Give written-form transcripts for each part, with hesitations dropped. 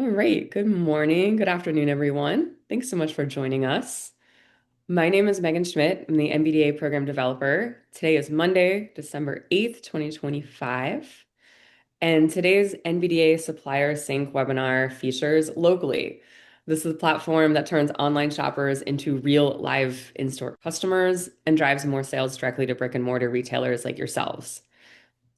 All right. Good morning. Good afternoon, everyone. Thanks so much for joining us. My name is Megan Schmidt. I'm the NBDA program developer. Today is Monday, December 8th, 2025. And today's NBDA Supplier Sync webinar features Locally. This is a platform that turns online shoppers into real live in-store customers and drives more sales directly to brick and mortar retailers like yourselves.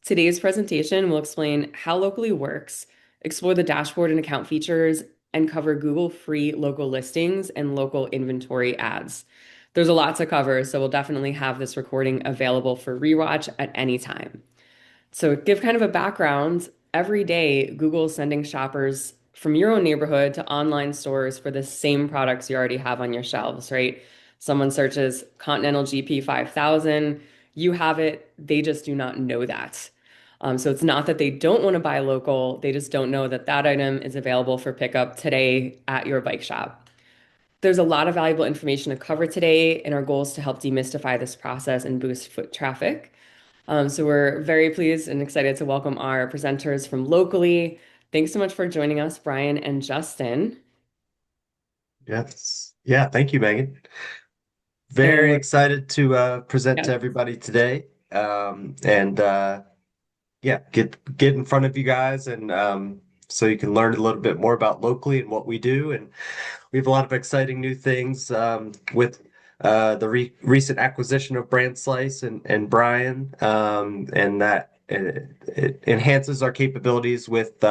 Today's presentation will explain how Locally works, explore the dashboard and account features, and cover Google free local listings and local inventory ads. There's a lot to cover, so we'll definitely have this recording available for rewatch at any time. So, give kind of a background, every day Google is sending shoppers from your own neighborhood to online stores for the same products you already have on your shelves, right? Someone searches Continental GP 5000, you have it, they just do not know that. So it's not that they don't want to buy local, they just don't know that that item is available for pickup today at your bike shop. There's a lot of valuable information to cover today, and our goal is to help demystify this process and boost foot traffic. So we're very pleased and excited to welcome our presenters from Locally. Thanks so much for joining us, Brian and Justin. Yes. Yeah, thank you, Megan. And Very we're, excited to present yeah, to everybody today. And yeah, get in front of you guys and so you can learn a little bit more about Locally and what we do. And we have a lot of exciting new things with the recent acquisition of Brand Slice and Brian, and that it enhances our capabilities with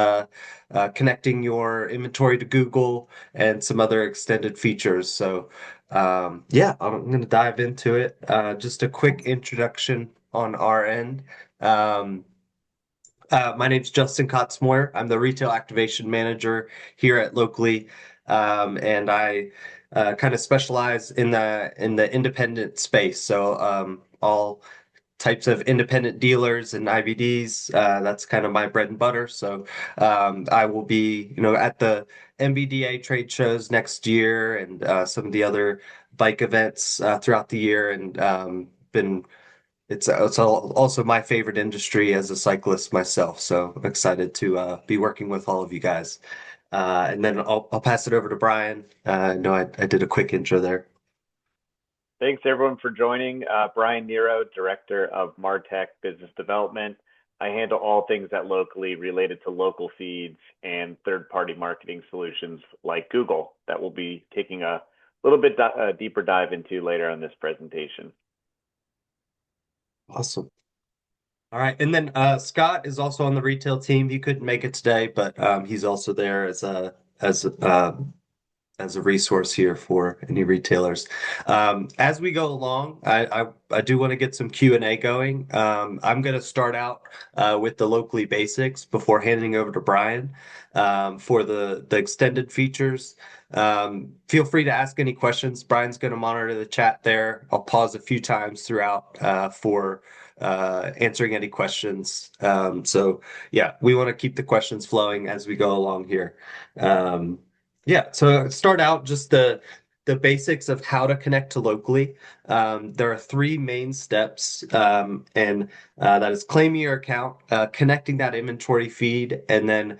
connecting your inventory to Google and some other extended features. So, yeah, I'm going to dive into it. Just a quick introduction on our end. Um, my name's Justin Kotzmoyer. I'm the retail activation manager here at Locally, and I kind of specialize in the independent space. So all types of independent dealers and IBDs. That's kind of my bread and butter. So I will be, at the NBDA trade shows next year and some of the other bike events throughout the year, and been also my favorite industry as a cyclist myself, so I'm excited to be working with all of you guys. And then I'll pass it over to Brian. I know I did a quick intro there. Thanks everyone for joining. Brian Nero, Director of MarTech Business Development. I handle all things at Locally related to local feeds and third-party marketing solutions like Google that we'll be taking a little bit deeper dive into later on this presentation. Awesome. All right, and then Scott is also on the retail team. He couldn't make it today, but he's also there as a resource here for any retailers. As we go along, I do want to get some Q&A going. I'm going to start out with the Locally basics before handing over to Brian for the extended features. Feel free to ask any questions. Brian's going to monitor the chat there. I'll pause a few times throughout for answering any questions. So yeah, we want to keep the questions flowing as we go along here. Yeah, so start out just the basics of how to connect to Locally. There are three main steps, and that is claiming your account, connecting that inventory feed, and then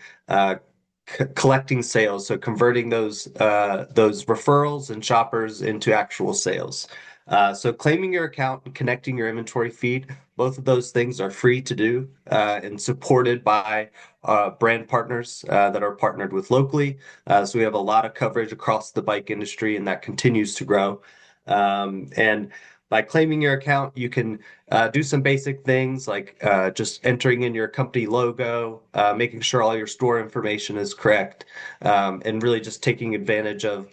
collecting sales. So converting those referrals and shoppers into actual sales. So claiming your account and connecting your inventory feed, both of those things are free to do and supported by brand partners that are partnered with Locally. So we have a lot of coverage across the bike industry, and that continues to grow. And by claiming your account, you can do some basic things like just entering in your company logo, making sure all your store information is correct, and really just taking advantage of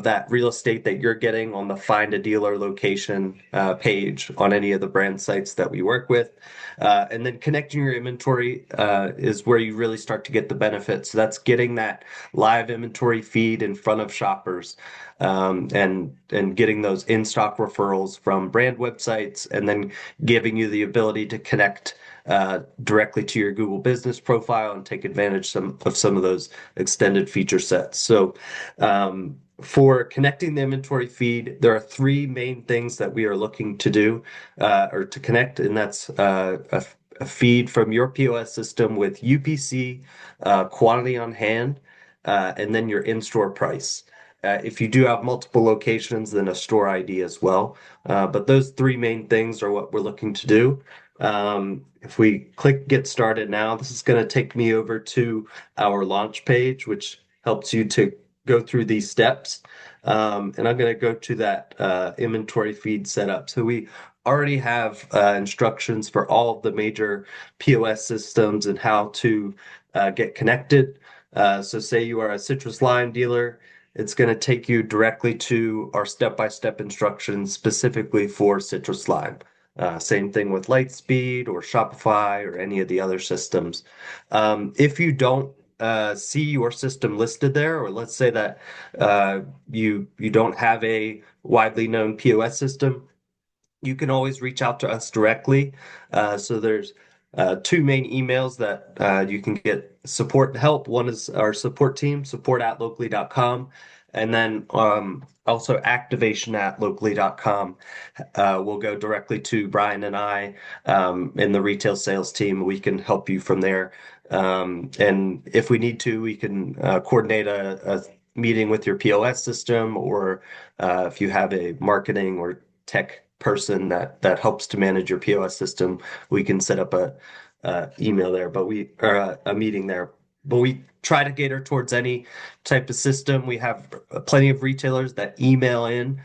that real estate that you're getting on the Find a Dealer location page on any of the brand sites that we work with. And then connecting your inventory is where you really start to get the benefits. So that's getting that live inventory feed in front of shoppers, and getting those in-stock referrals from brand websites, and then giving you the ability to connect directly to your Google business profile and take advantage of some of those extended feature sets. So for connecting the inventory feed, there are three main things that we are looking to do or to connect, and that's a feed from your POS system with UPC, quantity on hand, and then your in-store price. If you do have multiple locations, then a store ID as well. But those three main things are what we're looking to do. If we click Get Started now, this is going to take me over to our launch page, which helps you to go through these steps. And I'm going to go to that inventory feed setup. So we already have instructions for all of the major POS systems and how to get connected. So say you are a citrus lime dealer, it's going to take you directly to our step-by-step instructions specifically for citrus lime. Same thing with Lightspeed or Shopify or any of the other systems. If you don't see your system listed there, or let's say that you don't have a widely known POS system, you can always reach out to us directly. So there's two main emails that you can get support and help. One is our support team, support@locally.com, and then also activation@locally.com. Will go directly to Brian and I in the retail sales team. We can help you from there. And if we need to, we can coordinate a meeting with your POS system, or if you have a marketing or tech person that helps to manage your POS system, we can set up a email there, but we or a meeting there. But we try to cater towards any type of system. We have plenty of retailers that email in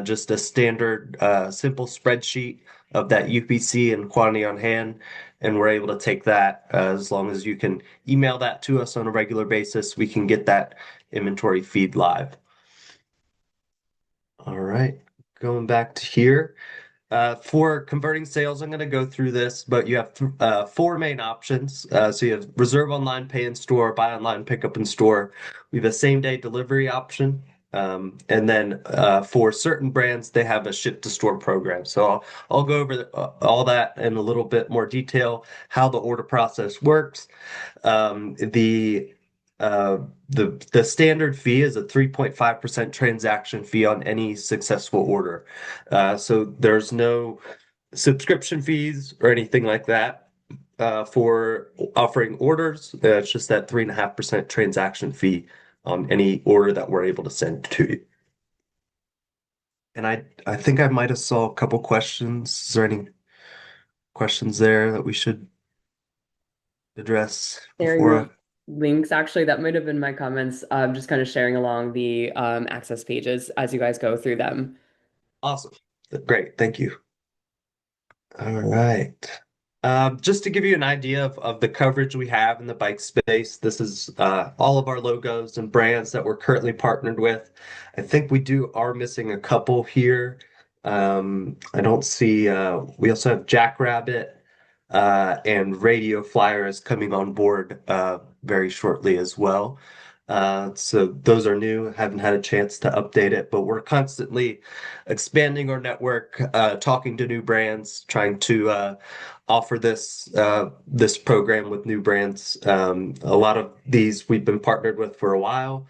just a standard simple spreadsheet of that UPC and quantity on hand, and we're able to take that as long as you can email that to us on a regular basis, we can get that inventory feed live. All right, going back to here. For converting sales, I'm going to go through this, but you have four main options. So you have reserve online, pay in store, buy online, pick up in store. We have a same day delivery option. And then for certain brands, they have a ship to store program. So I'll go over all that in a little bit more detail, how the order process works. Uh, the standard fee is a 3.5% transaction fee on any successful order. So there's no subscription fees or anything like that for offering orders. It's just that 3.5% transaction fee on any order that we're able to send to you. And I think I might have saw a couple questions. Is there any questions there that we should address Sharing before? the links, actually, that might have been my comments, just kind of sharing along the access pages as you guys go through them. Awesome. Great. Thank you. All right. Just to give you an idea of the coverage we have in the bike space, this is all of our logos and brands that we're currently partnered with. I think we are missing a couple here. I don't see, we also have Jackrabbit and Radio Flyer is coming on board very shortly as well. So those are new. Haven't had a chance to update it, but we're constantly expanding our network, talking to new brands, trying to offer this program with new brands. A lot of these we've been partnered with for a while.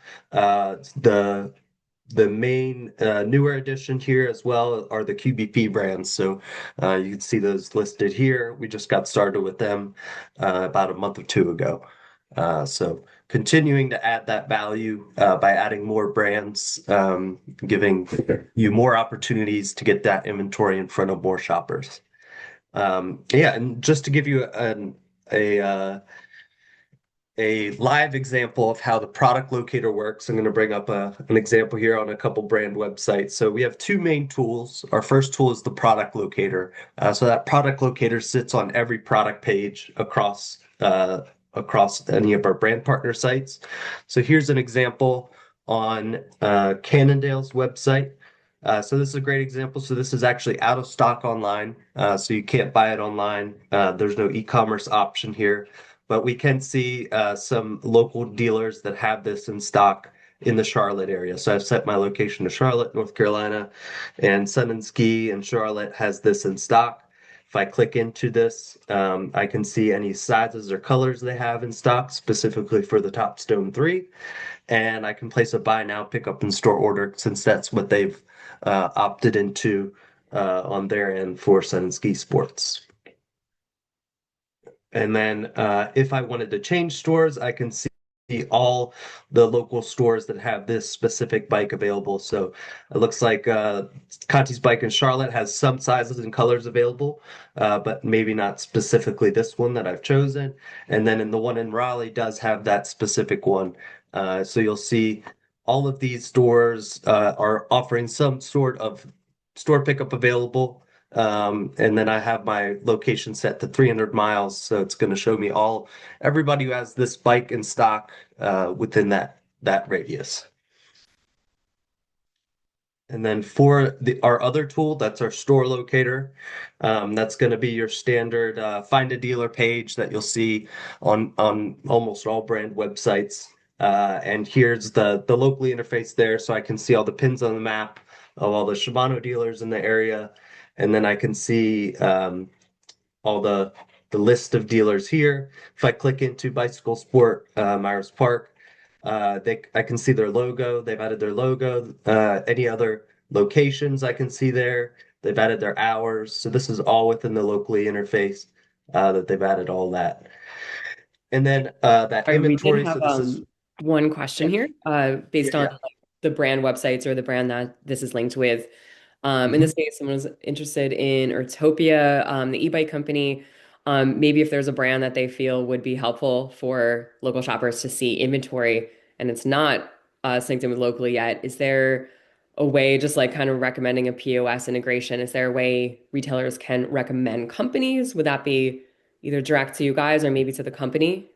The main newer addition here as well are the QBP brands. So you can see those listed here. We just got started with them about a month or two ago. So continuing to add that value by adding more brands, giving you more opportunities to get that inventory in front of more shoppers. Yeah, and just to give you a live example of how the product locator works, I'm going to bring up an example here on a couple brand websites. So we have two main tools. Our first tool is the product locator. So that product locator sits on every product page across any of our brand partner sites. So here's an example on Cannondale's website. So this is a great example. So this is actually out of stock online. So you can't buy it online. There's no e-commerce option here, but we can see some local dealers that have this in stock in the Charlotte area. So I've set my location to Charlotte, North Carolina, and Sun and Ski in Charlotte has this in stock. If I click into this, I can see any sizes or colors they have in stock, specifically for the Top Stone 3. And I can place a buy now, pick up in store order, since that's what they've opted into on their end for Sun and Ski Sports. And then if I wanted to change stores, I can see all the local stores that have this specific bike available. So it looks like Conti's Bike in Charlotte has some sizes and colors available, but maybe not specifically this one that I've chosen. And then in the one in Raleigh does have that specific one. So you'll see all of these stores are offering some sort of store pickup available. And then I have my location set to 300 miles, so it's going to show me everybody who has this bike in stock within that radius. And then for our other tool, that's our store locator. That's going to be your standard find a dealer page that you'll see on almost all brand websites. And here's the locally interface there, so I can see all the pins on the map of all the Shimano dealers in the area, and then I can see all the list of dealers here. If I click into Bicycle Sport Myers Park, I can see their logo. They've added their logo. Any other locations I can see there. They've added their hours. So this is all within the locally interface that they've added all that. And then that Sorry, we did inventory. have So this is one question yeah, here, yeah, based on yeah. like, the brand websites or the brand that this is linked with. In Mhm. this case, someone was interested in Urtopia, the e-bike company. Maybe if there's a brand that they feel would be helpful for local shoppers to see inventory, and it's not synced in with locally yet, is there a way, just like kind of recommending a POS integration? Is there a way retailers can recommend companies? Would that be either direct to you guys or maybe to the company?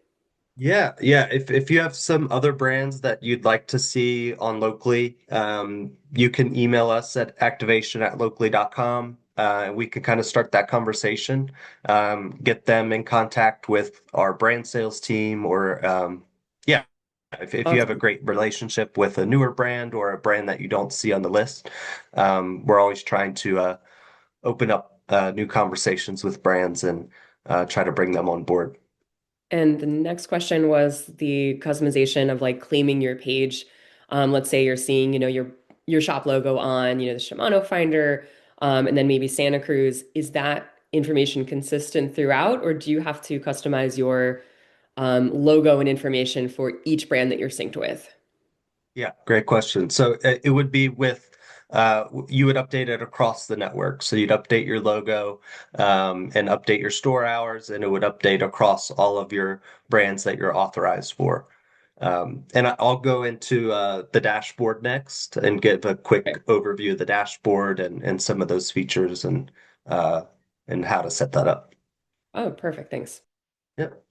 Yeah, yeah. If you have some other brands that you'd like to see on locally, you can email us at activation@locally.com. And we can kind of start that conversation, get them in contact with our brand sales team, or yeah, if you have a Awesome. great relationship with a newer brand or a brand that you don't see on the list, we're always trying to open up new conversations with brands and try to bring them on board. And the next question was the customization of like claiming your page. Let's say you're seeing, your shop logo on, the Shimano Finder, and then maybe Santa Cruz. Is that information consistent throughout, or do you have to customize your logo and information for each brand that you're synced with? Yeah, great question. So it would be you would update it across the network. So you'd update your logo and update your store hours, and it would update across all of your brands that you're authorized for. And I'll go into the dashboard next and give a Okay. quick overview of the dashboard and some of those features uh, and how to set that up. Oh, perfect. Thanks. Yep.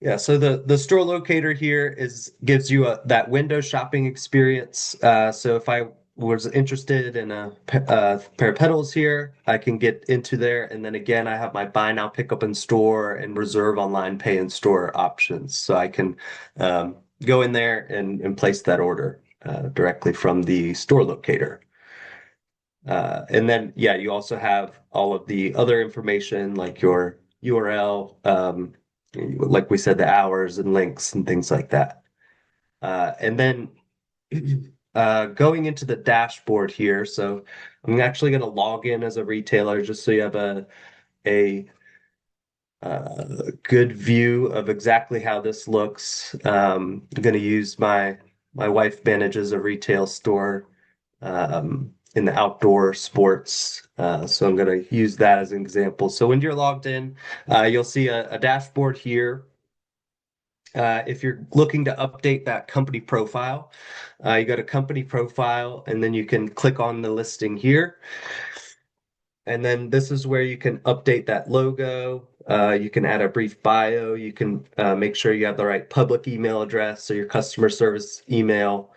Yeah, so the store locator here gives you that window shopping experience. So if I was interested in a pair of pedals here, I can get into there, and then again, I have my buy now, pick up in store and reserve online, pay in store options. So I can go in there and place that order directly from the store locator. And then, yeah, you also have all of the other information like your URL, like we said, the hours and links and things like that. And then going into the dashboard here, so I'm actually going to log in as a retailer just so you have a good view of exactly how this looks. I'm going to use my wife manages a retail store in the outdoor sports. So I'm going to use that as an example. So when you're logged in, you'll see a dashboard here. If you're looking to update that company profile, you go to company profile and then you can click on the listing here. And then this is where you can update that logo. You can add a brief bio. You can make sure you have the right public email address, so your customer service email,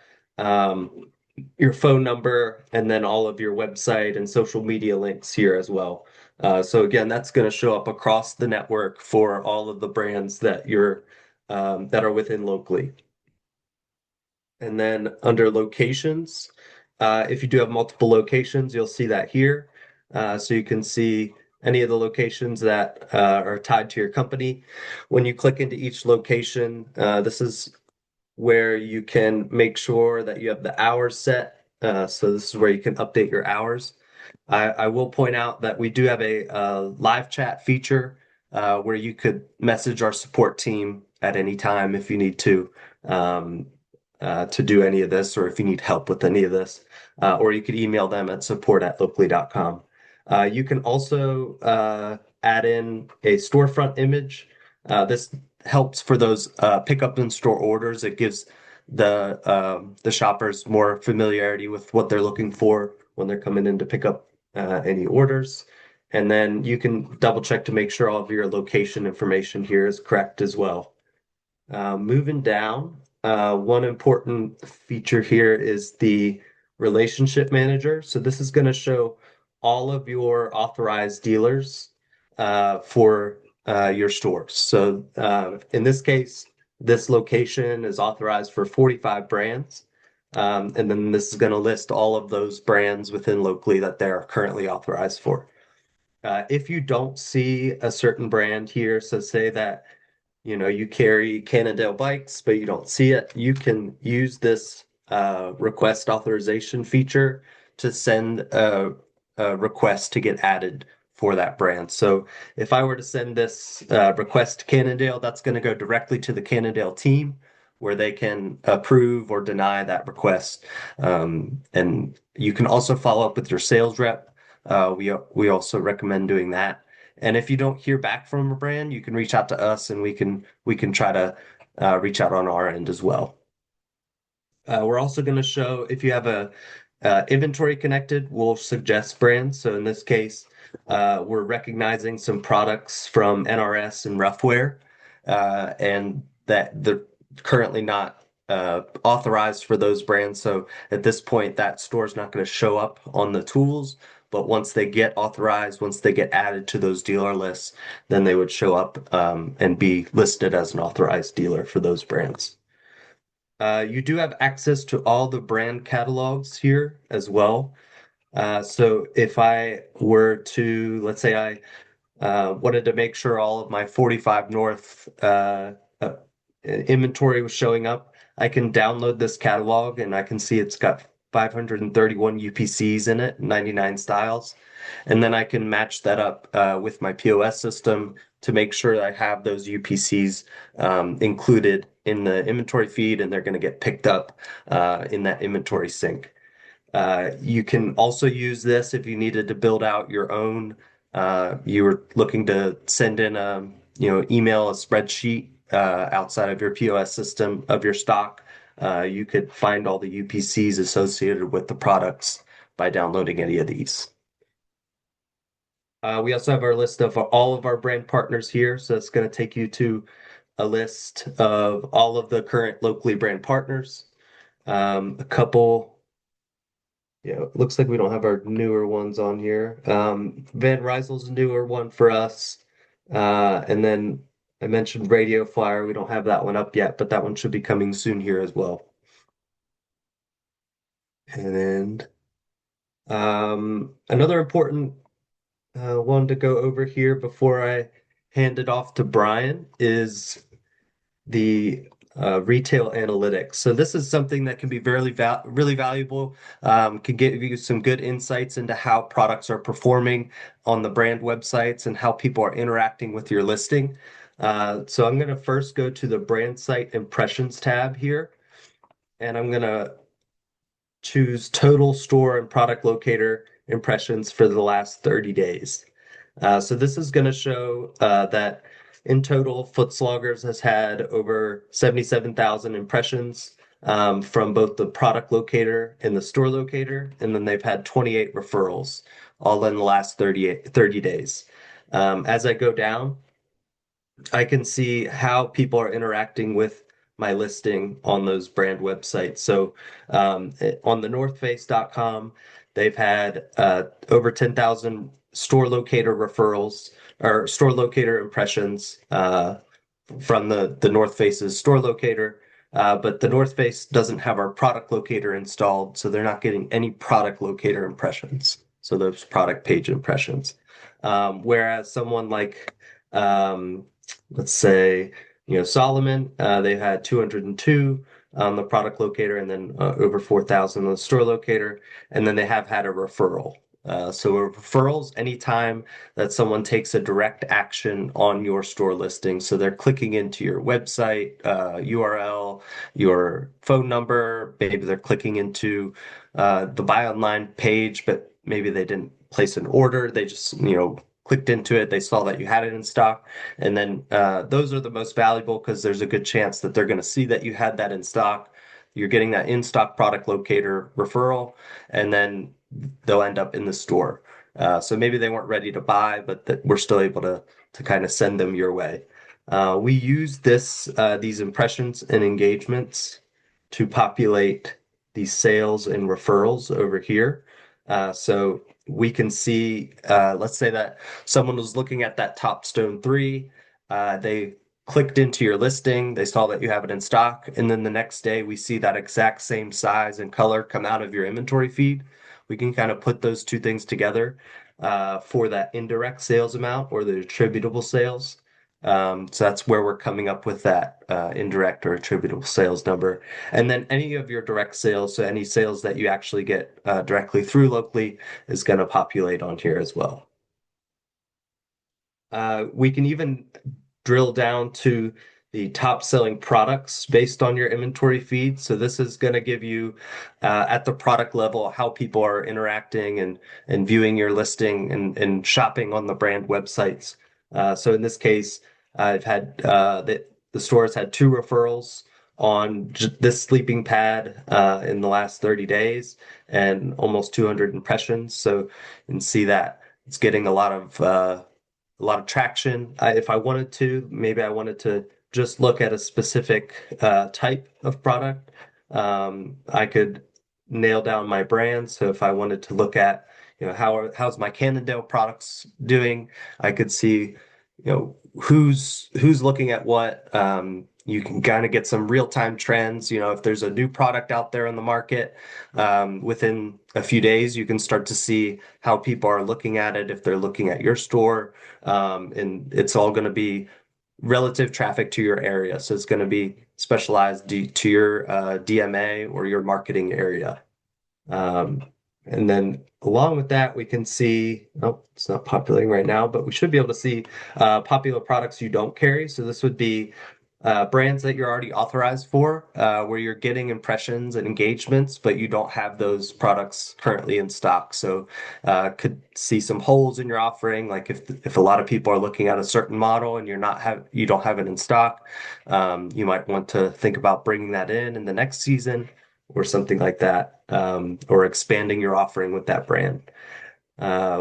your phone number, and then all of your website and social media links here as well. So again, that's going to show up across the network for all of the brands that are within locally. And then under locations, if you do have multiple locations, you'll see that here. So you can see any of the locations that are tied to your company. When you click into each location, this is where you can make sure that you have the hours set. So this is where you can update your hours. I will point out that we do have a live chat feature where you could message our support team at any time if you need um, to do any of this, or if you need help with any of this, or you could email them at support@locally.com. You can also add in a storefront image. This helps for those pickup in store orders. It gives the shoppers more familiarity with what they're looking for when they're coming in to pick up any orders. And then you can double check to make sure all of your location information here is correct as well. Moving down, one important feature here is the relationship manager. So this is going to show all of your authorized dealers for your stores. So in this case, this location is authorized for 45 brands. And then this is going to list all of those brands within locally that they're currently authorized for. If you don't see a certain brand here, so say that you carry Cannondale bikes, but you don't see it, you can use this request authorization feature to send a request to get added for that brand. So if I were to send this request to Cannondale, that's going to go directly to the Cannondale team where they can approve or deny that request. And you can also follow up with your sales rep. We also recommend doing that. And if you don't hear back from a brand, you can reach out to us and we can try to reach out on our end as well. We're also going to show if you have a inventory connected, we'll suggest brands. So in this case, we're recognizing some products from NRS and Roughwear, and that they're currently not authorized for those brands. So at this point, that store is not going to show up on the tools. But once they get authorized, once they get added to those dealer lists, then they would show up and be listed as an authorized dealer for those brands. You do have access to all the brand catalogs here as well. So if I were to, let's say wanted to make sure all of my 45 North inventory was showing up, I can download this catalog and I can see it's got 531 UPCs in it, 99 styles. And then I can match that up with my POS system to make sure that I have those UPCs included in the inventory feed and they're going to get picked up in that inventory sync. You can also use this if you needed to build out your own. You were looking to send in email a spreadsheet outside of your POS system of your stock. You could find all the UPCs associated with the products by downloading any of these. We also have our list of all of our brand partners here. So it's going to take you to a list of all of the current locally brand partners. A couple, yeah, it looks like we don't have our newer ones on here. Van Ryssel's a newer one for us. And then I mentioned Radio Flyer. We don't have that one up yet, but that one should be coming soon here as well. And another important one to go over here before I hand it off to Brian is the retail analytics. So this is something that can be really valuable, can give you some good insights into how products are performing on the brand websites and how people are interacting with your listing. So I'm going to first go to the brand site impressions tab here, and I'm going to choose total store and product locator impressions for the last 30 days. So this is going to show that in total, Footsloggers has had over 77,000 impressions from both the product locator and the store locator, and then they've had 28 referrals all in the last 30 days. As I go down, I can see how people are interacting with my listing on those brand websites. So on the northface.com, they've had over 10,000 store locator referrals or store locator impressions from the North Face's store locator. But the North Face doesn't have our product locator installed, so they're not getting any product locator impressions. So those product page impressions. Whereas someone like let's say, Solomon, they had 202 on the product locator and then over 4,000 on the store locator. And then they have had a referral So referrals, anytime that someone takes a direct action on your store listing. So they're clicking into your website, URL, your phone number, maybe they're clicking into the buy online page, but maybe they didn't place an order. They just, clicked into it. They saw that you had it in stock. And then those are the most valuable because there's a good chance that they're going to see that you had that in stock. You're getting that in stock product locator referral, and then they'll end up in the store. So maybe they weren't ready to buy, but that we're still able to kind of send them your way. We use these impressions and engagements to populate these sales and referrals over here. So we can see, let's say that someone was looking at that top stone 3. They clicked into your listing, they saw that you have it in stock, and then the next day we see that exact same size and color come out of your inventory feed. We can kind of put those two things together for that indirect sales amount or the attributable sales. So that's where we're coming up with that indirect or attributable sales number. And then any of your direct sales, so any sales that you actually get directly through locally, is going to populate on here as well. We can even drill down to the top selling products based on your inventory feed. So this is going to give you at the product level how people are interacting and viewing your listing and shopping on the brand websites. So in this case, I've had the store has had 2 referrals on this sleeping pad in the last 30 days and almost 200 impressions. So you can see that it's getting a lot of traction. If I wanted to, maybe I wanted to just look at a specific type of product. I could nail down my brand. So if I wanted to look at, how's my Cannondale products doing, I could see, who's looking at what. You can kind of get some real-time trends. If there's a new product out there in the market, within a few days, you can start to see how people are looking at it if they're looking at your store. And it's all going to be relative traffic to your area. So it's going to be specialized to your DMA or your marketing area. Um, and then along with that, we can see, oh, it's not populating right now, but we should be able to see popular products you don't carry. So this would be brands that you're already authorized for, where you're getting impressions and engagements, but you don't have those products currently in stock. So could see some holes in your offering, like if a lot of people are looking at a certain model and you don't have it in stock, you might want to think about bringing that in the next season or something like that, or expanding your offering with that brand.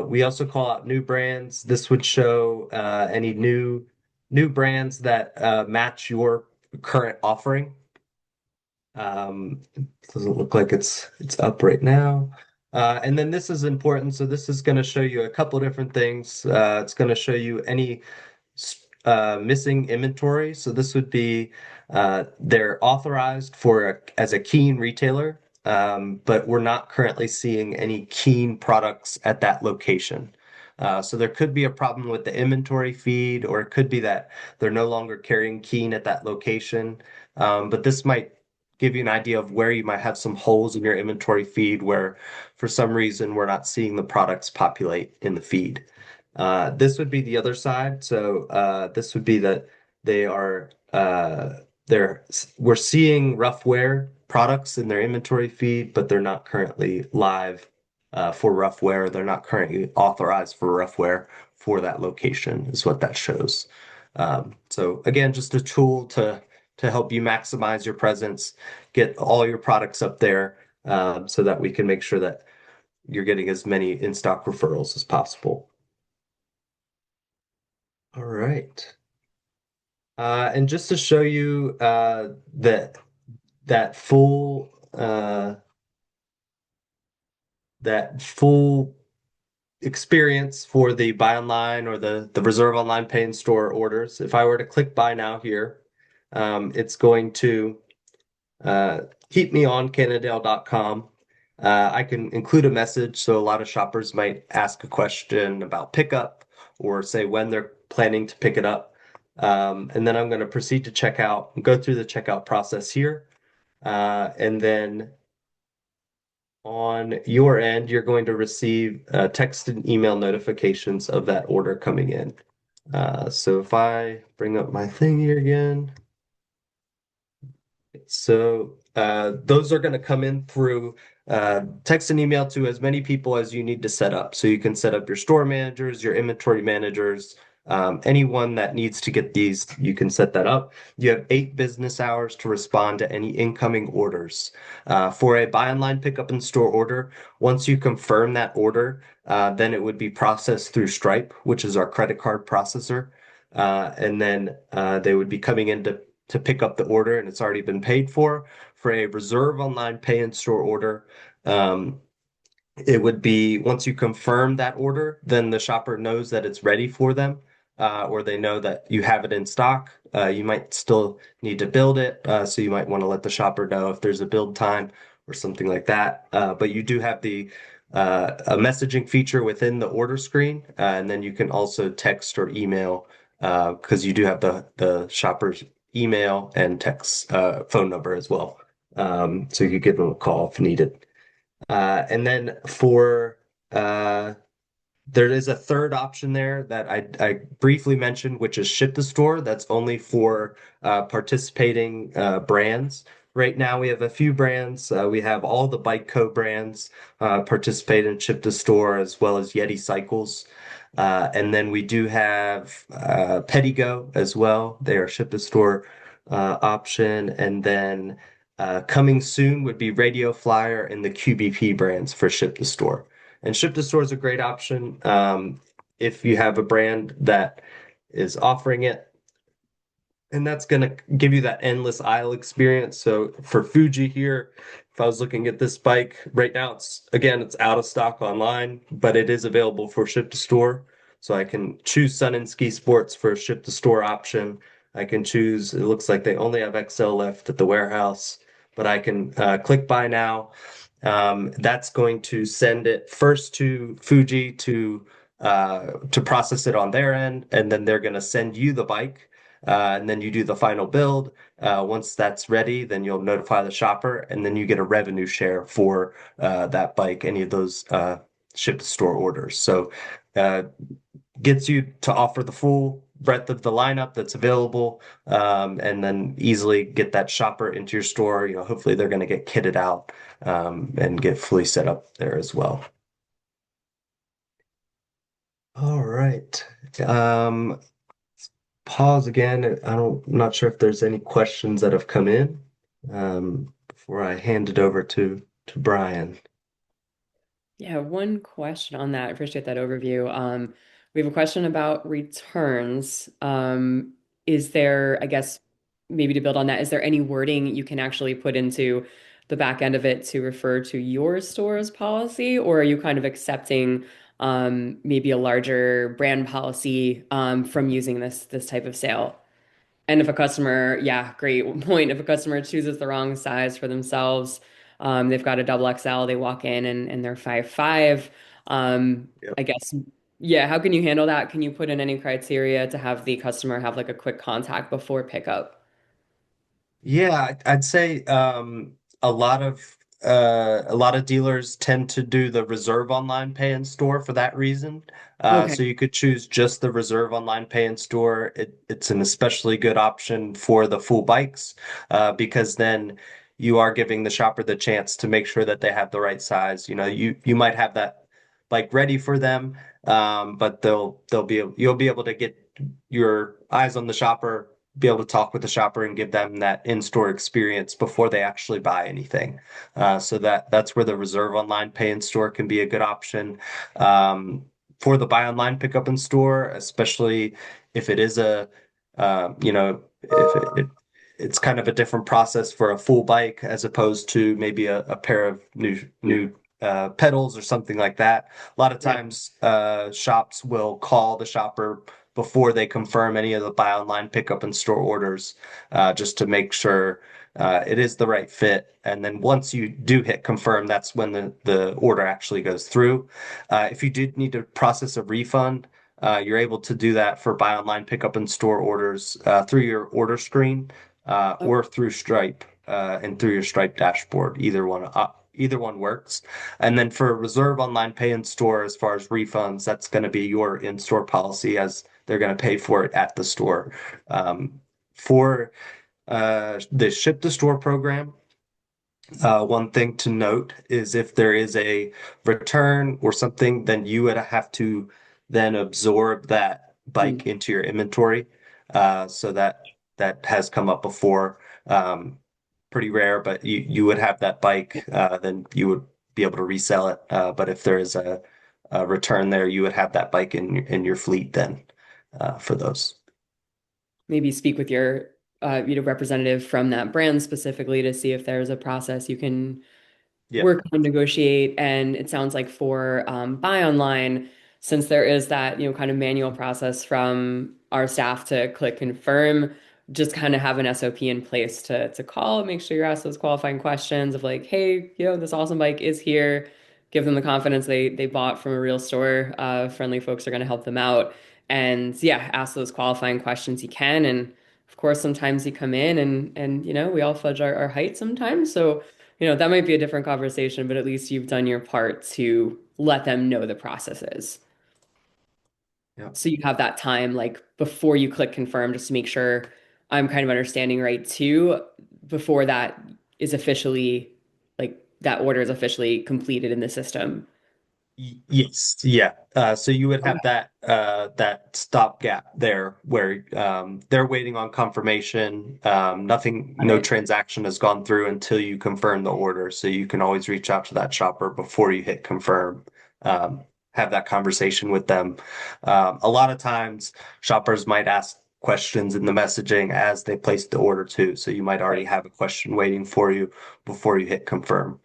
We also call out new brands. This would show any new brands that match your current offering. It doesn't look like it's up right now. And then this is important. So this is going to show you a couple different things. It's going to show you any missing inventory. So this would be they're authorized as a Keen retailer, but we're not currently seeing any Keen products at that location. So there could be a problem with the inventory feed, or it could be that they're no longer carrying Keen at that location. But this might give you an idea of where you might have some holes in your inventory feed where for some reason we're not seeing the products populate in the feed. This would be the other side. So this would be that they are we're seeing rough wear products in their inventory feed, but they're not currently live for rough wear. They're not currently authorized for rough wear for that location, is what that shows. So again, just a tool to help you maximize your presence, get all your products up there, so that we can make sure that you're getting as many in-stock referrals as possible. All right. And just to show you that full that full experience for the buy online or the reserve online pay in store orders, if I were to click buy now here, it's going to keep me on Cannondale.com. I can include a message, so a lot of shoppers might ask a question about pickup or say when they're planning to pick it up. And then I'm going to proceed to checkout and go through the checkout process here. And then On your end, you're going to receive text and email notifications of that order coming in. So if I bring up my thing here again, so those are going to come in through text and email to as many people as you need to set up. So you can set up your store managers, your inventory managers, anyone that needs to get these, you can set that up. You have 8 business hours to respond to any incoming orders. For a buy online, pick up in store order, once you confirm that order, then it would be processed through Stripe, which is our credit card processor. And then they would be coming in to pick up the order and it's already been paid for. For a reserve online pay in store order, um, it would be once you confirm that order, then the shopper knows that it's ready for them, or they know that you have it in stock. You might still need to build it, so you might want to let the shopper know if there's a build time or something like that. But you do have the a messaging feature within the order screen, and then you can also text or email because you do have the shopper's email and text phone number as well. So you could give them a call if needed. And then for there is a third option there that I briefly mentioned, which is ship to store. That's only for participating brands. Right now, we have a few brands. We have all the Bike Co brands participate in ship to store, as well as Yeti Cycles. And then we do have Go as well. They are ship to store option. And then coming soon would be Radio Flyer and the QBP brands for ship to store. And ship to store is a great option if you have a brand that is offering it. And that's going to give you that endless aisle experience. So for Fuji here, if I was looking at this bike right now, it's out of stock online, but it is available for ship to store. So I can choose Sun and Ski Sports for a ship to store option. I can choose, it looks like they only have XL left at the warehouse, but I can click buy now. That's going to send it first to Fuji to process it on their end, and then they're going to send you the bike, and then you do the final build. Once that's ready, then you'll notify the shopper, and then you get a revenue share for that bike, any of those ship to store orders. So uh, gets you to offer the full breadth of the lineup that's available, and then easily get that shopper into your store. Hopefully they're going to get kitted out and get fully set up there as well. All right. Um, Pause again. I'm not sure if there's any questions that have come in before I hand it over to Brian. Yeah, one question on that. I appreciate that overview. We have a question about returns. Is there, I guess, maybe to build on that, is there any wording you can actually put into the back end of it to refer to your store's policy, or are you kind of accepting maybe a larger brand policy from using this type of sale? And if a customer, yeah, great point. If a customer chooses the wrong size for themselves, they've got a double XL, they walk in and they're 5'5". Yep. I guess, yeah, how can you handle that? Can you put in any criteria to have the customer have like a quick contact before pickup? Yeah, I'd say a lot of dealers tend to do the reserve online pay in store for that reason. Okay. So you could choose just the reserve online pay in store. It's an especially good option for the full bikes because then you are giving the shopper the chance to make sure that they have the right size. You might have that bike ready for them, but you'll be able to get your eyes on the shopper, be able to talk with the shopper and give them that in-store experience before they actually buy anything. So that's where the reserve online pay in store can be a good option. For the buy online pickup in store, especially if it is if it's kind of a different process for a full bike as opposed to maybe a pair of new pedals or something like that. A lot of Yeah. times, shops will call the shopper before they confirm any of the buy online pickup and store orders, just to make sure it is the right fit. And then once you do hit confirm, that's when the order actually goes through. If you did need to process a refund, you're able to do that for buy online pickup and store orders through your order screen or through Stripe and through your Stripe dashboard. either one works. And then for reserve online pay in store, as far as refunds, that's going to be your in-store policy as they're going to pay for it at the store. For the ship to store program, one thing to note is if there is a return or something, then you would have to then absorb that bike Mm. into your inventory. So that has come up before. Pretty rare, but you would have that bike, then you would be able to resell it. But if there is a return there, you would have that bike in your fleet then for those. Maybe speak with your representative from that brand specifically to see if there's a process you can Yeah. work on, negotiate. And it sounds like for buy online, since there is that, kind of manual process from our staff to click confirm, just kind of have an SOP in place to call, make sure you're asked those qualifying questions of like, hey, this awesome bike is here. Give them the confidence they bought from a real store. Friendly folks are going to help them out. And yeah, ask those qualifying questions you can. And of course, sometimes you come in and we all fudge our height sometimes. So that might be a different conversation, but at least you've done your part to let them know the process is. Yeah. So you have that time, like before you click confirm, just to make sure I'm kind of understanding right too, before that is officially, like that order is officially completed in the system. Yes, yeah. So you would Okay. have that stopgap there where they're waiting on confirmation. Nothing, Got no it. transaction has gone through until you confirm the order. So you can always reach out to that shopper before you hit confirm. Um, have that conversation with them. A lot of times, shoppers might ask questions in the messaging as they place the order too. So you might already Right. have a question waiting for you before you hit confirm.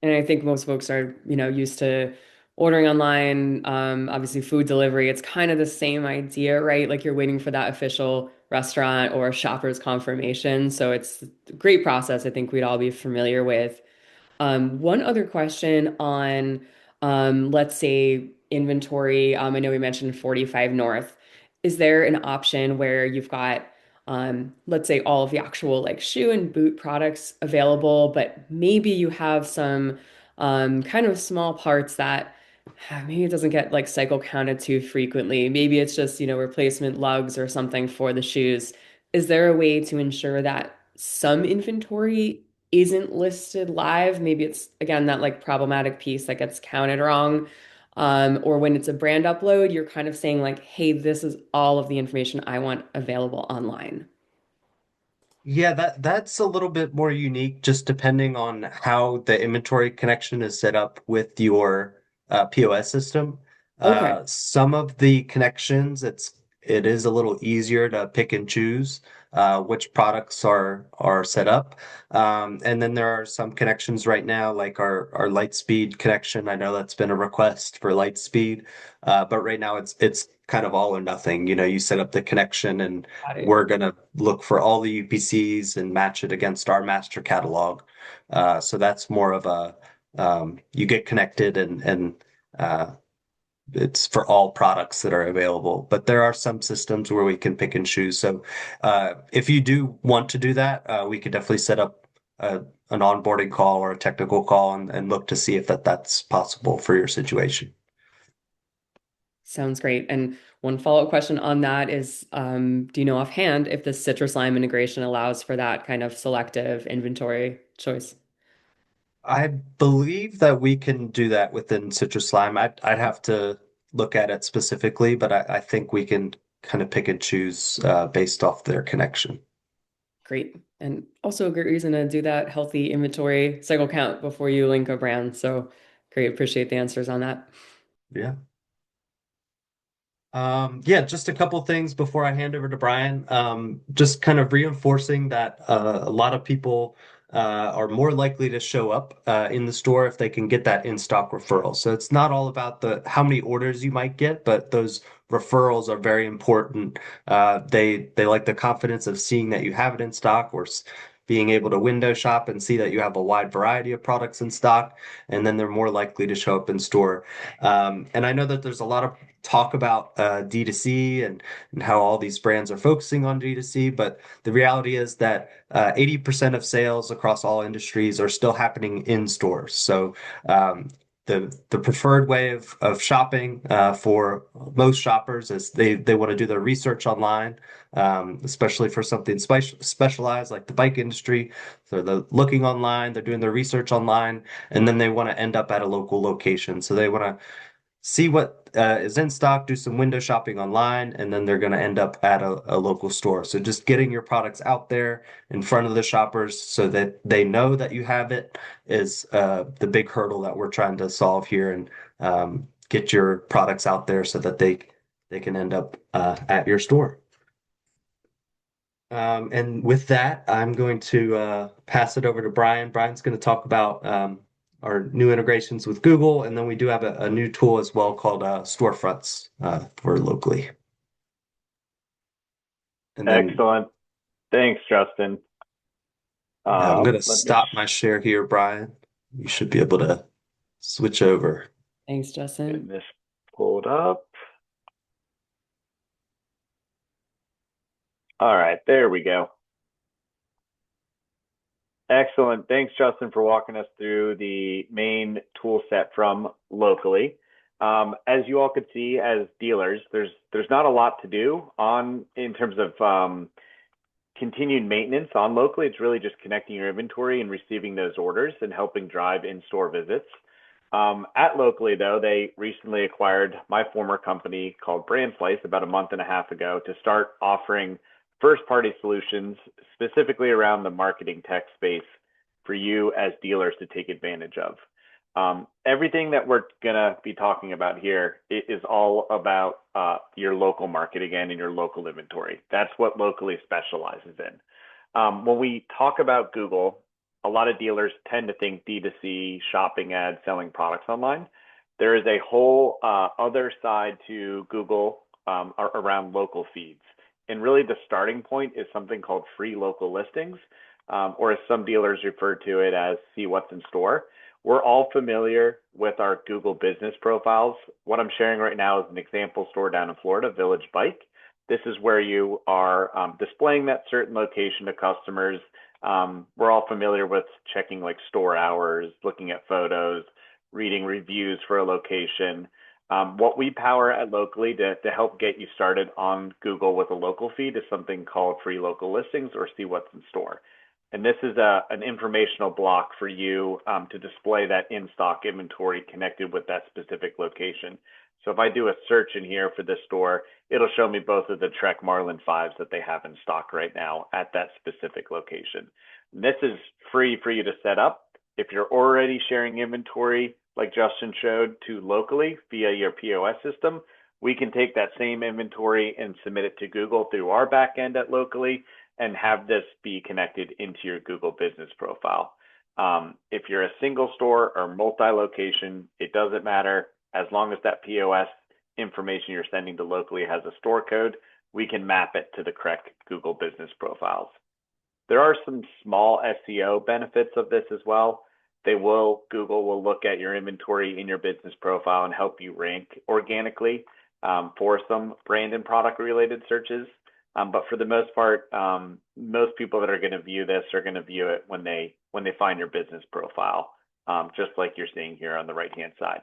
And I think most folks are, used to ordering online. Obviously, food delivery, it's kind of the same idea, right? Like you're waiting for that official restaurant or shopper's confirmation. So it's a great process I think we'd all be familiar with. One other question on, let's say, inventory. I know we mentioned 45 North. Is there an option where you've got, let's say, all of the actual like shoe and boot products available, but maybe you have some kind of small parts that maybe it doesn't get like cycle counted too frequently. Maybe it's just, replacement lugs or something for the shoes. Is there a way to ensure that some inventory isn't listed live? Maybe it's again that like problematic piece that gets counted wrong. Or when it's a brand upload, you're kind of saying like, hey, this is all of the information I want available online. Yeah, that's a little bit more unique, just depending on how the inventory connection is set up with your POS system. Okay, Some of the connections, it is a little easier to pick and choose which products are set up. And then there are some connections right now, like our Lightspeed connection. I know that's been a request for Lightspeed, but right now it's kind of all or nothing. You set up the connection and got it. we're going to look for all the UPCs and match it against our master catalog. So that's more of a you get connected and uh, it's for all products that are available. But there are some systems where we can pick and choose. So if you do want to do that, we could definitely set up an onboarding call or a technical call and look to see if that's possible for your situation. Sounds great. And one follow-up question on that is, do you know offhand if the Citrus Lime integration allows for that kind of selective inventory choice? I believe that we can do that within Citrus Slime. I'd have to look at it specifically, but I think we can kind of pick and choose based off their connection. Great. And also a great reason to do that healthy inventory cycle count before you link a brand. So great. Appreciate the answers on that. Yeah. Yeah, just a couple things before I hand over to Brian. Just kind of reinforcing that a lot of people are more likely to show up in the store if they can get that in-stock referral. So it's not all about the how many orders you might get, but those referrals are very important. They like the confidence of seeing that you have it in stock or being able to window shop and see that you have a wide variety of products in stock, and then they're more likely to show up in store. And I know that there's a lot of talk about D2C and how all these brands are focusing on D2C, but the reality is that 80% of sales across all industries are still happening in stores. So um, the preferred way of shopping for most shoppers is they want to do their research online, especially for something specialized like the bike industry. So they're looking online, they're doing their research online, and then they want to end up at a local location. So they want to see what is in stock, do some window shopping online, and then they're going to end up at a local store. So just getting your products out there in front of the shoppers so that they know that you have it is the big hurdle that we're trying to solve here and get your products out there so that they can end up at your store. And with that, I'm going to pass it over to Brian. Brian's going to talk about our new integrations with Google, and then we do have a new tool as well called Storefronts for locally. And then Excellent. Thanks, Justin. I'm going to Let me stop my share here, Brian. You should be able to switch over. Thanks, get Justin. this pulled up. All right, there we go. Excellent. Thanks, Justin, for walking us through the main tool set from locally. As you all could see as dealers, there's not a lot to do in terms of continued maintenance on locally. It's really just connecting your inventory and receiving those orders and helping drive in-store visits. At locally, though, they recently acquired my former company called Brand Slice about a month and a half ago to start offering first-party solutions specifically around the marketing tech space for you as dealers to take advantage of. Everything that we're going to be talking about here is all about your local marketing and your local inventory. That's what locally specializes in. When we talk about Google, a lot of dealers tend to think D2C, shopping ads, selling products online. There is a whole other side to Google around local feeds. And really the starting point is something called free local listings, or as some dealers refer to it as see what's in store. We're all familiar with our Google business profiles. What I'm sharing right now is an example store down in Florida, Village Bike. This is where you are displaying that certain location to customers. We're all familiar with checking like store hours, looking at photos, reading reviews for a location. What we power at locally to help get you started on Google with a local feed is something called free local listings or see what's in store. And this is an informational block for you to display that in-stock inventory connected with that specific location. So if I do a search in here for this store, it'll show me both of the Trek Marlin 5s that they have in stock right now at that specific location. And this is free for you to set up. If you're already sharing inventory, like Justin showed, to locally via your POS system, we can take that same inventory and submit it to Google through our backend at locally and have this be connected into your Google business profile. If you're a single store or multi-location, it doesn't matter. As long as that POS information you're sending to locally has a store code, we can map it to the correct Google business profiles. There are some small SEO benefits of this as well. Google will look at your inventory in your business profile and help you rank organically for some brand and product related searches. But for the most part, most people that are going to view this are going to view it when they find your business profile, just like you're seeing here on the right-hand side.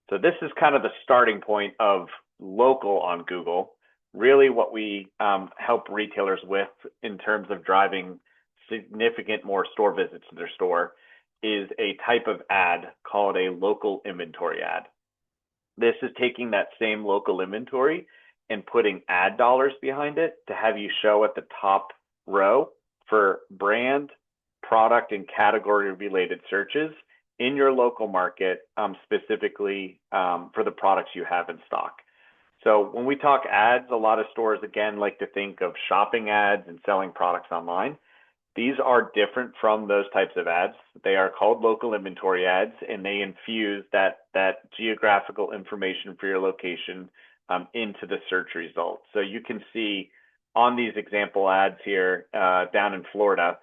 So this is kind of the starting point of local on Google. Really what we help retailers with in terms of driving significant more store visits to their store is a type of ad called a local inventory ad. This is taking that same local inventory and putting ad dollars behind it to have you show at the top row for brand, product, and category related searches in your local market, specifically for the products you have in stock. So when we talk ads, a lot of stores, again, like to think of shopping ads and selling products online. These are different from those types of ads. They are called local inventory ads, and they infuse that geographical information for your location into the search results. So you can see on these example ads here down in Florida,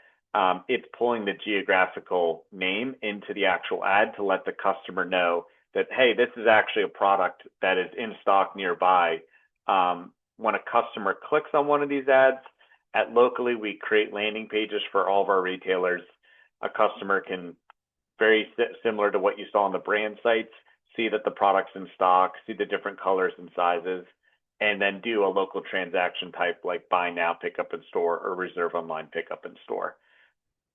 it's pulling the geographical name into the actual ad to let the customer know that, hey, this is actually a product that is in stock nearby. When a customer clicks on one of these ads, at Locally, we create landing pages for all of our retailers. A customer can, very similar to what you saw on the brand sites, see that the product's in stock, see the different colors and sizes, and then do a local transaction type like buy now, pick up in store, or reserve online, pick up in store.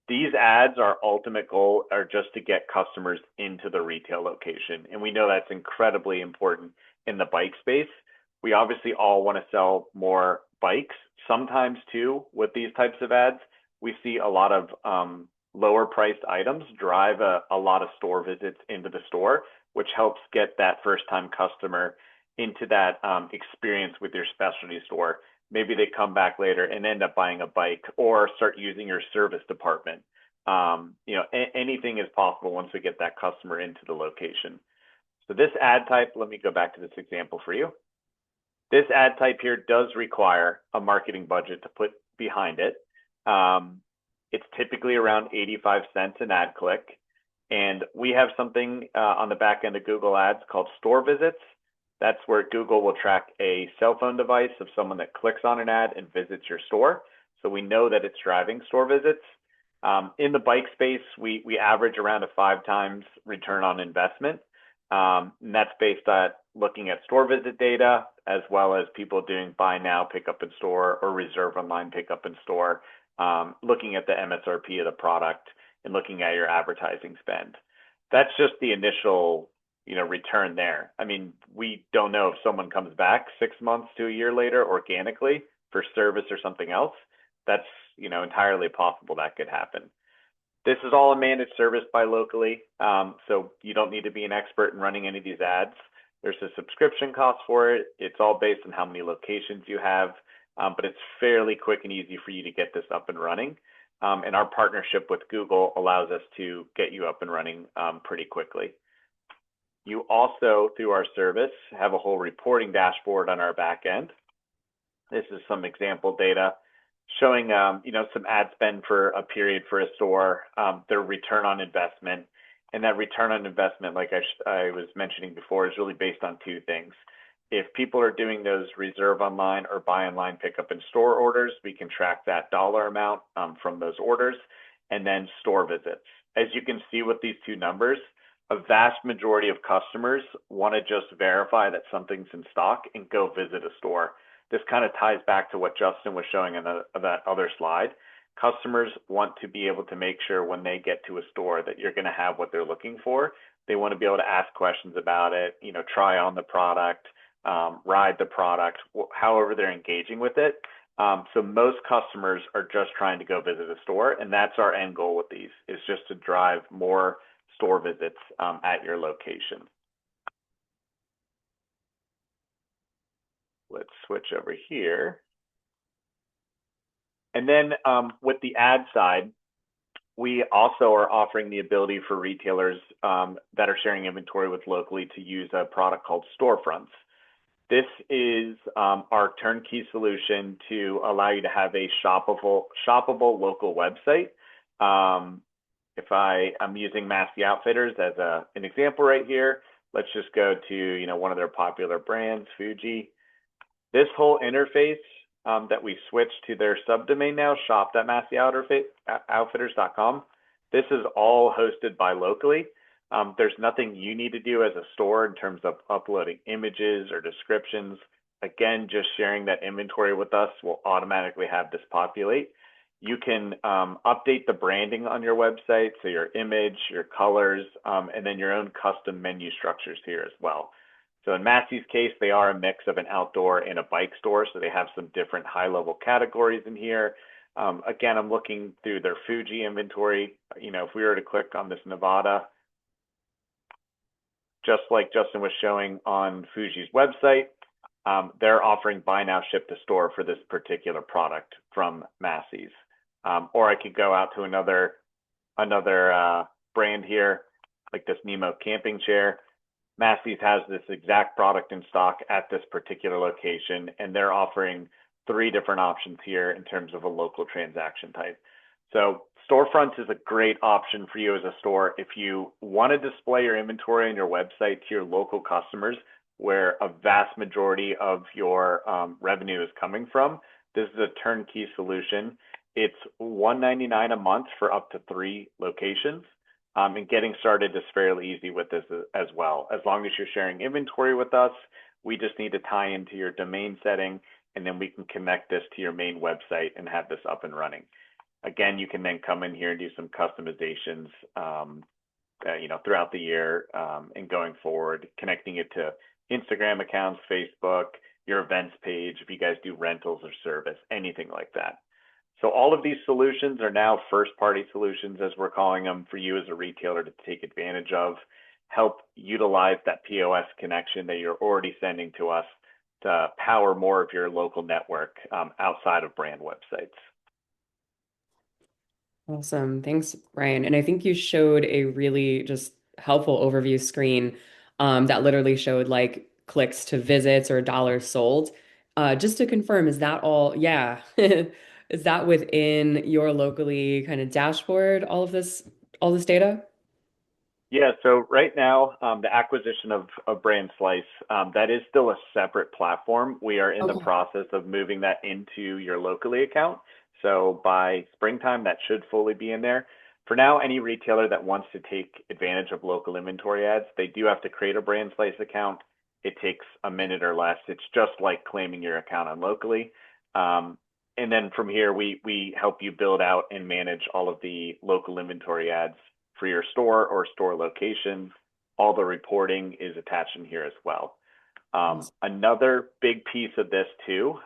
These ads, our ultimate goal are just to get customers into the retail location. And we know that's incredibly important in the bike space. We obviously all want to sell more bikes. Sometimes too, with these types of ads, we see a lot of lower priced items drive a lot of store visits into the store, which helps get that first time customer into that experience with your specialty store. Maybe they come back later and end up buying a bike or start using your service department. Anything is possible once we get that customer into the location. So this ad type, let me go back to this example for you. This ad type here does require a marketing budget to put behind it. It's typically around 85 cents an ad click. And we have something on the back end of Google Ads called store visits. That's where Google will track a cell phone device of someone that clicks on an ad and visits your store. So we know that it's driving store visits. In the bike space, we average around a 5 times return on investment. And that's based on looking at store visit data, as well as people doing buy now, pick up in store, or reserve online, pick up in store, looking at the MSRP of the product and looking at your advertising spend. That's just the initial return there. I mean, we don't know if someone comes back 6 months to a year later organically for service or something else. That's entirely possible that could happen. This is all a managed service by Locally, so you don't need to be an expert in running any of these ads. There's a subscription cost for it. It's all based on how many locations you have, but it's fairly quick and easy for you to get this up and running. And our partnership with Google allows us to get you up and running pretty quickly. You also, through our service, have a whole reporting dashboard on our back end. This is some example data showing, some ad spend for a period for a store, their return on investment. And that return on investment, like I was mentioning before, is really based on 2 things. If people are doing those reserve online or buy online, pick up in store orders, we can track that dollar amount from those orders, and then store visits. As you can see with these 2 numbers, a vast majority of customers want to just verify that something's in stock and go visit a store. This kind of ties back to what Justin was showing in that other slide. Customers want to be able to make sure when they get to a store that you're going to have what they're looking for. They want to be able to ask questions about it, try on the product, ride the product, however they're engaging with it. So most customers are just trying to go visit a store, and that's our end goal with these, is just to drive more store visits at your location. Let's switch over here. And then with the ad side, we also are offering the ability for retailers that are sharing inventory with Locally to use a product called Storefronts. This is our turnkey solution to allow you to have a shoppable local website. If I'm using Massey Outfitters as an example right here, let's just go to one of their popular brands, Fuji. This whole interface that we switched to their subdomain now, shop.masseyoutfitters.com. This is all hosted by Locally. There's nothing you need to do as a store in terms of uploading images or descriptions. Again, just sharing that inventory with us will automatically have this populate. You can update the branding on your website, so your image, your colors, and then your own custom menu structures here as well. So in Massey's case, they are a mix of an outdoor and a bike store, so they have some different high-level categories in here. Again, I'm looking through their Fuji inventory. If we were to click on this Nevada, just like Justin was showing on Fuji's website, they're offering buy now, ship to store for this particular product from Massey's. Or I could go out to another brand here, like this Nemo camping chair. Massey's has this exact product in stock at this particular location, and they're offering 3 different options here in terms of a local transaction type. So Storefronts is a great option for you as a store if you want to display your inventory on your website to your local customers, where a vast majority of your revenue is coming from. This is a turnkey solution. It's $199 a month for up to 3 locations. And getting started is fairly easy with this as well. As long as you're sharing inventory with us, we just need to tie into your domain setting, and then we can connect this to your main website and have this up and running. Again, you can then come in here and do some customizations, throughout the year, and going forward, connecting it to Instagram accounts, Facebook, your events page, if you guys do rentals or service, anything like that. So all of these solutions are now first-party solutions, as we're calling them, for you as a retailer to take advantage of, help utilize that POS connection that you're already sending to us to power more of your local network outside of brand websites. Awesome. Thanks, Brian. And I think you showed a really just helpful overview screen that literally showed like clicks to visits or dollars sold. Just to confirm, is that all? Yeah. Is that within your locally kind of dashboard, all this data? Yeah, so right now, the acquisition of Brand Slice, that is still a separate platform. We are in the Okay. process of moving that into your locally account. So by springtime, that should fully be in there. For now, any retailer that wants to take advantage of local inventory ads, they do have to create a Brand Slice account. It takes a minute or less. It's just like claiming your account on locally. And then from here, we help you build out and manage all of the local inventory ads for your store or store locations. All the reporting is attached in here as well. Awesome. Another big piece of this too,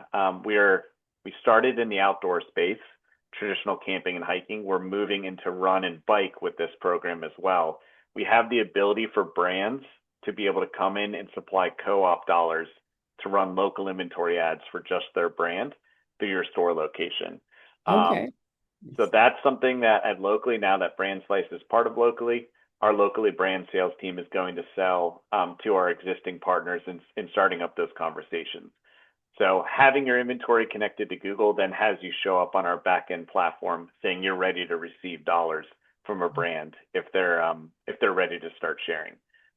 we started in the outdoor space, traditional camping and hiking. We're moving into run and bike with this program as well. We have the ability for brands to be able to come in and supply co-op dollars to run local inventory ads for just their brand through your store location. Um, Okay. so that's something that at locally, now that Brand Slice is part of locally, our locally brand sales team is going to sell to our existing partners in starting up those conversations. So having your inventory connected to Google then has you show up on our backend platform saying you're ready to receive dollars from a brand if they're ready to start sharing.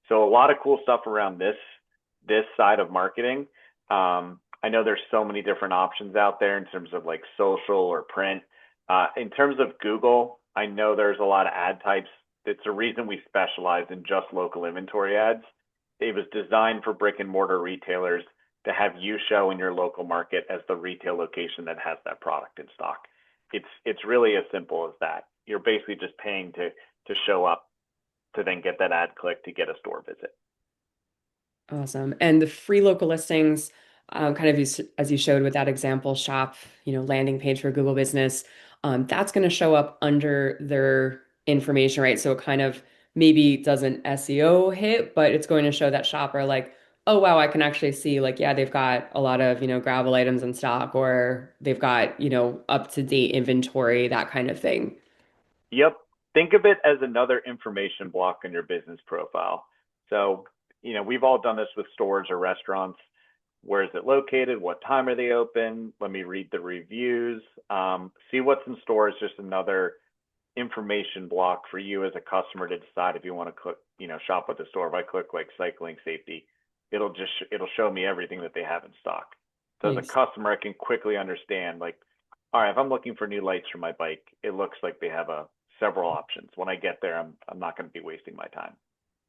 So a lot of cool stuff around this side of marketing. I know there's so many different options out there in terms of like social or print. In terms of Google, I know there's a lot of ad types. It's a reason we specialize in just local inventory ads. It was designed for brick and mortar retailers to have you show in your local market as the retail location that has that product in stock. It's really as simple as that. You're basically just paying to show up to then get that ad click to get a store visit. Awesome. And the free local listings, kind of as you showed with that example shop, landing page for Google Business, that's going to show up under their information, right? So it kind of maybe doesn't SEO hit, but it's going to show that shopper like, oh wow, I can actually see like, yeah, they've got a lot of, gravel items in stock, or they've got, up-to-date inventory, that kind of thing. Yep. Think of it as another information block in your business profile. So, we've all done this with stores or restaurants. Where is it located? What time are they open? Let me read the reviews. See what's in store is just another information block for you as a customer to decide if you want to click, shop with the store. If I click like cycling safety, it'll show me everything that they have in stock. So as a Nice. customer, I can quickly understand like, all right, if I'm looking for new lights for my bike, it looks like they have several options. When I get there, I'm not going to be wasting my time.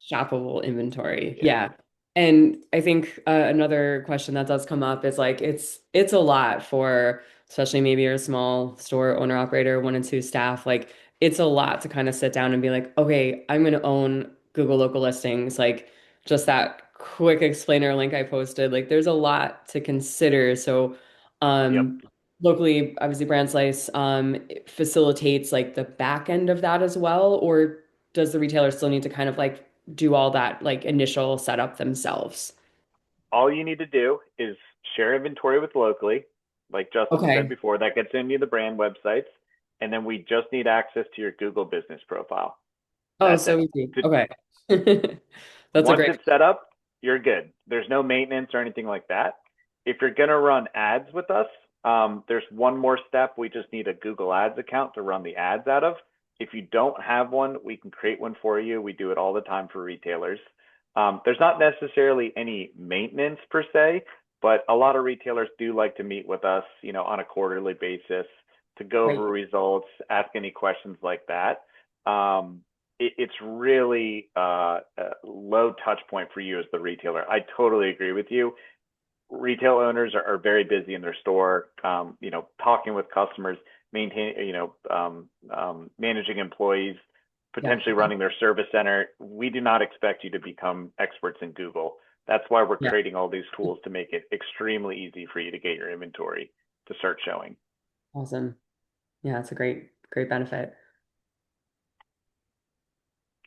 Shoppable inventory. Yeah. Yeah. And I think another question that does come up is like it's a lot for especially maybe you're a small store owner operator, 1 and 2 staff. Like it's a lot to kind of sit down and be like, okay, I'm going to own Google local listings. Like just that quick explainer link I posted. Like there's a lot to consider. So Yep. um locally, obviously Brand Slice it facilitates like the back end of that as well, or does the retailer still need to kind of like do all that like initial setup themselves? All you need to do is share inventory with locally, like Justin said Okay. before, that gets into the brand websites. And then we just need access to your Google business profile. Oh, That's so it. easy. Okay. That's a Once great. it's set up, you're good. There's no maintenance or anything like that. If you're going to run ads with us, there's one more step. We just need a Google Ads account to run the ads out of. If you don't have one, we can create one for you. We do it all the time for retailers. There's not necessarily any maintenance per se, but a lot of retailers do like to meet with us, on a quarterly basis to go over Right. results, ask any questions like that. It's really a low touch point for you as the retailer. I totally agree with you. Retail owners are very busy in their store, talking with customers, managing employees, Yeah. potentially running their service center. We do not expect you to become experts in Google. That's why we're Yeah. creating all these tools to make it extremely easy for you to get your inventory to start showing. Awesome. Yeah, it's a great benefit.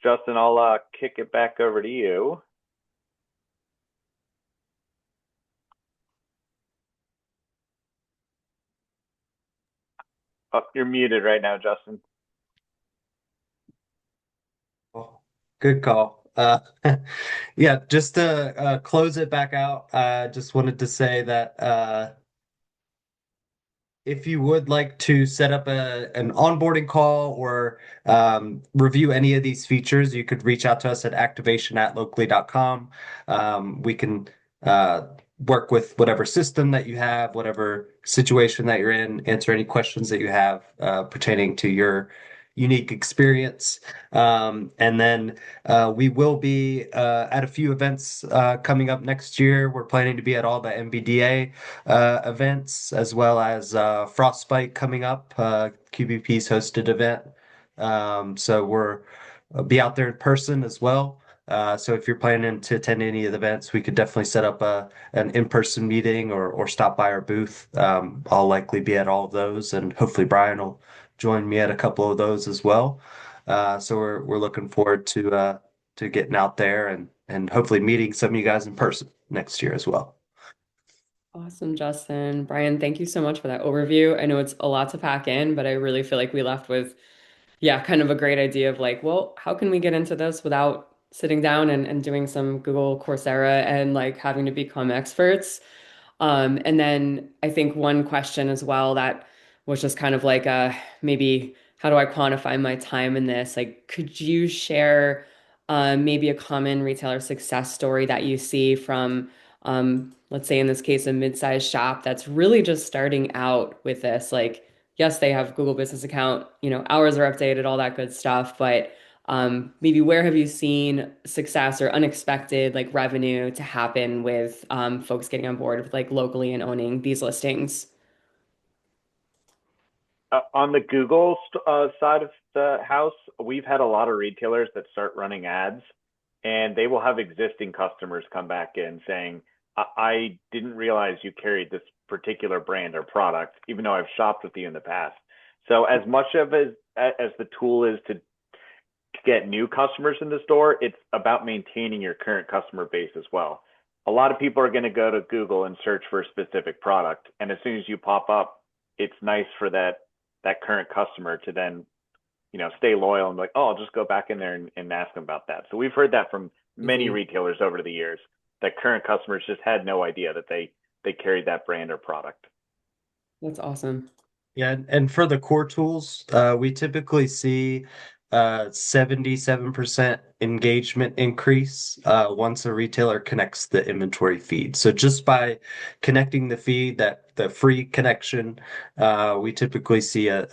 Justin, I'll kick it back over to you. Oh, you're muted right now, Justin. Oh, good call. Yeah, just to close it back out, I just wanted to say that if you would like to set up an onboarding call or review any of these features, you could reach out to us at activation@locally.com. We can uh, work with whatever system that you have, whatever situation that you're in, answer any questions that you have pertaining to your unique experience. And then we will be at a few events coming up next year. We're planning to be at all the NBDA events as well as Frostbite coming up, QBP's hosted event. So we're be out there in person as well. So if you're planning to attend any of the events, we could definitely set up an in-person meeting or stop by our booth. I'll likely be at all of those, and hopefully Brian will join me at a couple of those as well. So we're looking forward to getting out there and hopefully meeting some of you guys in person next year as well. Awesome, Justin. Brian, thank you so much for that overview. I know it's a lot to pack in, but I really feel like we left with, yeah, kind of a great idea of like, well, how can we get into this without sitting down and doing some Google Coursera and like having to become experts? And then I think one question as well that was just kind of like maybe how do I quantify my time in this? Like, could you share maybe a common retailer success story that you see from, let's say in this case, a mid-sized shop that's really just starting out with this? Like, yes, they have Google Business Account, hours are updated, all that good stuff, but maybe where have you seen success or unexpected like revenue to happen with folks getting on board with like locally and owning these listings? On the Google side of the house, we've had a lot of retailers that start running ads, and they will have existing customers come back in saying, I didn't realize you carried this particular brand or product, even though I've shopped with you in the past. So as much of as the tool is to get new customers in the store, it's about maintaining your current customer base as well. A lot of people are going to go to Google and search for a specific product, and as soon as you pop up, it's nice for that current customer to then stay loyal and be like, oh, I'll just go back in there and ask them about that. So we've heard that from many Easy. retailers over the years that current customers just had no idea that they carried that brand or product. That's awesome. Yeah, and for the core tools, we typically see 77% engagement increase once a retailer connects the inventory feed. So just by connecting the feed, that the free connection, we typically see a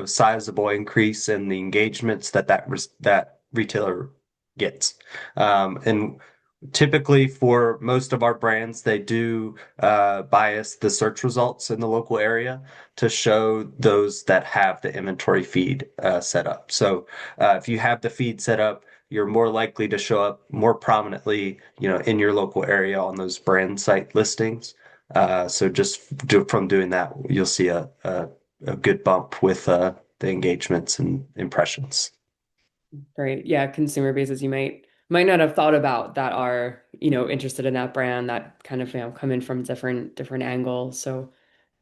sizable increase in the engagements that retailer gets. And typically, for most of our brands, they do bias the search results in the local area to show those that have the inventory feed set up. So if you have the feed set up, you're more likely to show up more prominently, in your local area on those brand site listings. So from doing that, you'll see a good bump with the engagements and impressions. Great. Yeah, consumer bases you might not have thought about that are, interested in that brand that kind of, come in from different angles. So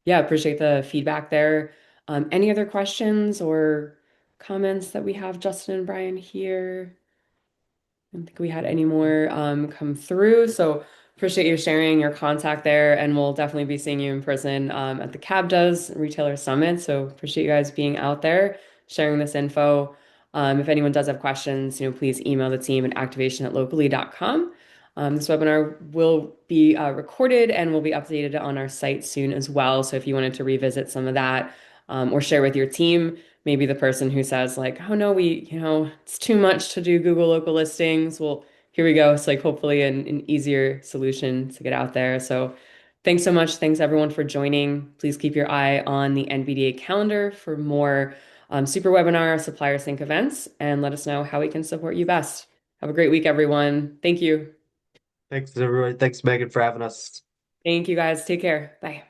yeah, appreciate the feedback there. Any other questions or comments that we have, Justin and Brian here? I don't think we had any more come through. So appreciate you sharing your contact there, and we'll definitely be seeing you in person at the Cab Does Retailer Summit. So appreciate you guys being out there. sharing this info. If anyone does have questions, please email the team at activation@locally.com. This webinar will be recorded and will be updated on our site soon as well. So if you wanted to revisit some of that or share with your team, maybe the person who says like, oh no, it's too much to do Google local listings. Well, here we go. It's like hopefully an easier solution to get out there. So thanks so much. Thanks everyone for joining. Please keep your eye on the NBDA calendar for more super webinar supplier sync events and let us know how we can support you best. Have a great week, everyone. Thank you. Thanks, everybody. Thanks, Megan, for having us. Thank you guys. Take care. Bye.